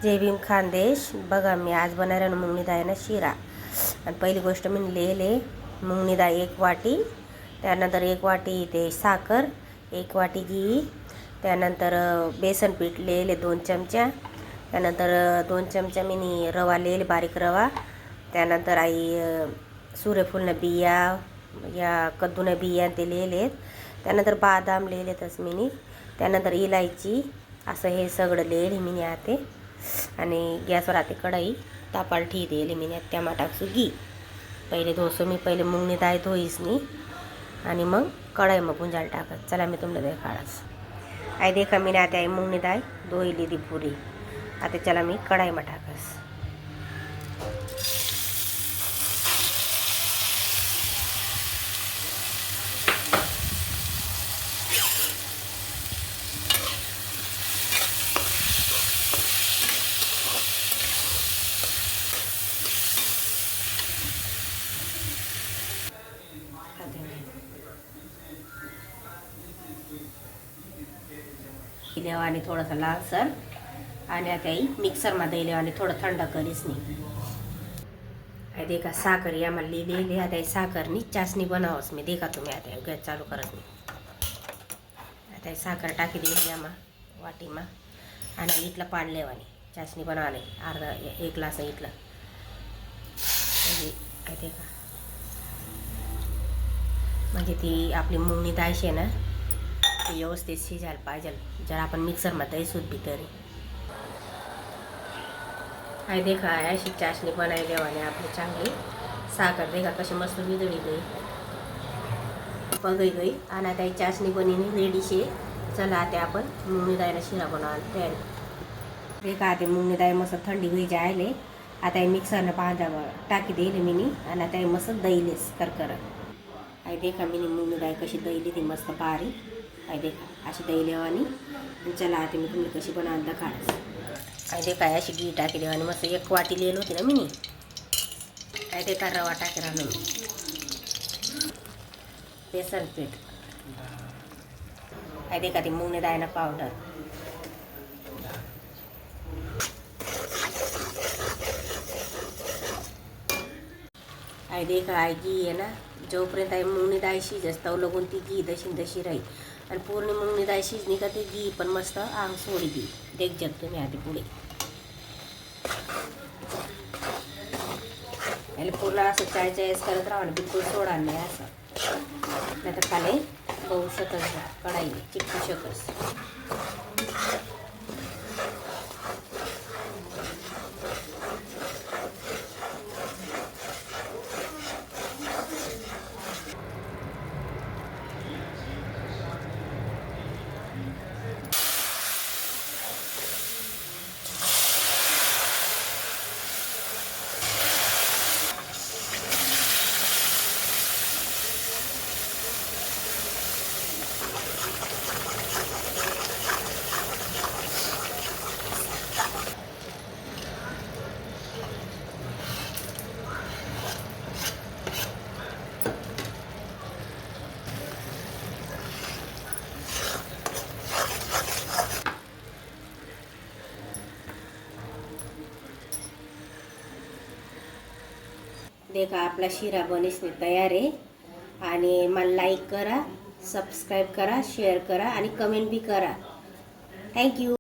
जय भीम खानदेश. बघा मी आज बनवणार आहे मुंगनी डाळीना शिरा. आणि पहिली गोष्ट मी लिहिले मुंगनी डाळ 1 वाटी, त्यानंतर 1 वाटी ते साखर, 1 वाटी घी, त्यानंतर बेसन पीठ लिहिले 2 चमचा, त्यानंतर 2 चमचा मी रवा लिहिले बारीक रवा, त्यानंतर सूर्यफूलना बिया या कद्दूना बिया ते लिहिलेत, त्यानंतर बादाम लिहिलेतच मी, त्यानंतर इलायची, असं हे सगळं लिहिले मी आते. आणि गॅसवर आते कढई तापायला ठेवी दिली मी. त्यामा टाकसू घी. पहिले धोसो मी पहिले मुंगनी डाळ धोईस मी आणि मग कढई मग गुंजाल टाकत. चला मी तुमला देखाडस. आई देखा मी आता आई मुंगनी डाळ धोईली दी पुरी. आता चला मी कढई में टाकस. आणि थोडासा लालसर आणि आता मिक्सरमध्ये दिले आणि थोडं थंड करीस नाही. आहे देखा साखर यामा लिहिलेली. आता साखरनी चासणी बनावस मी. देखा तुम्ही आता गॅस चालू करत नाही. आता साखर टाकी दिली यामा वाटीमा आणि इथलं पाडले वाणी चासणी बनवाले अर्धा 1 ग्लास इथलं. आहे देखा म्हणजे ती आपली मुंगनी डाळ आहे ना ती व्यवस्थित शिजायला पाहिजे जर आपण मिक्सरमध्ये सुद्धा तरी. आहे देखा अशी चाशणी बनाई देवाने आपली चांगली. साखर देखा कशी मस्त विदळी गई पगई गई आणि आता ही चाशणी बनवून रेडी शे. चला आता आपण मुंगनी डाळीला शिरा बनवायला तयारी. देखा आता मुंगनी डाळ मस्त थंडी होई जायले. आता मिक्सरनं पांजा टाकी देईल मी आणि आता मस्त दईलेस करकर. आहे देखा मी मुंगनी डाळ कशी दईली ती मस्त बारीक. आहे देखा अशी दही लेवानी. चला आता मी तुम्ही कशी बनवायला दाखवास. आहे देखा अशी घी टाकी देवानी मस्त 1 वाटी लिहिली होती ना मी. आहे देखा रवा टाकी राहून बेसन पीठ. आहे देखा ती मुंगनी डाळीना पावडर. आहे देखा आहे घी आहे ना जोपर्यंत आहे मुंगनी डाळ शिजस तव लगून ती घी दशी राहील. आणि पूर्ण मुंगनी डाळ शिजली का ती घी पण मस्त आंग सोडी दी. देख जग तुम्ही आधी पुढे याला पूर्ण असं चायस करत राहा ना बिलकुल सोडा नाही असं. नाही तर खाली बघू शकस कढाई चिटकू शकस. देखा आपला शिरा बनीसने तयार आहे. आणि मला लाईक करा, सबस्क्राईब करा, शेअर करा आणि कमेंट बी करा. थँक्यू.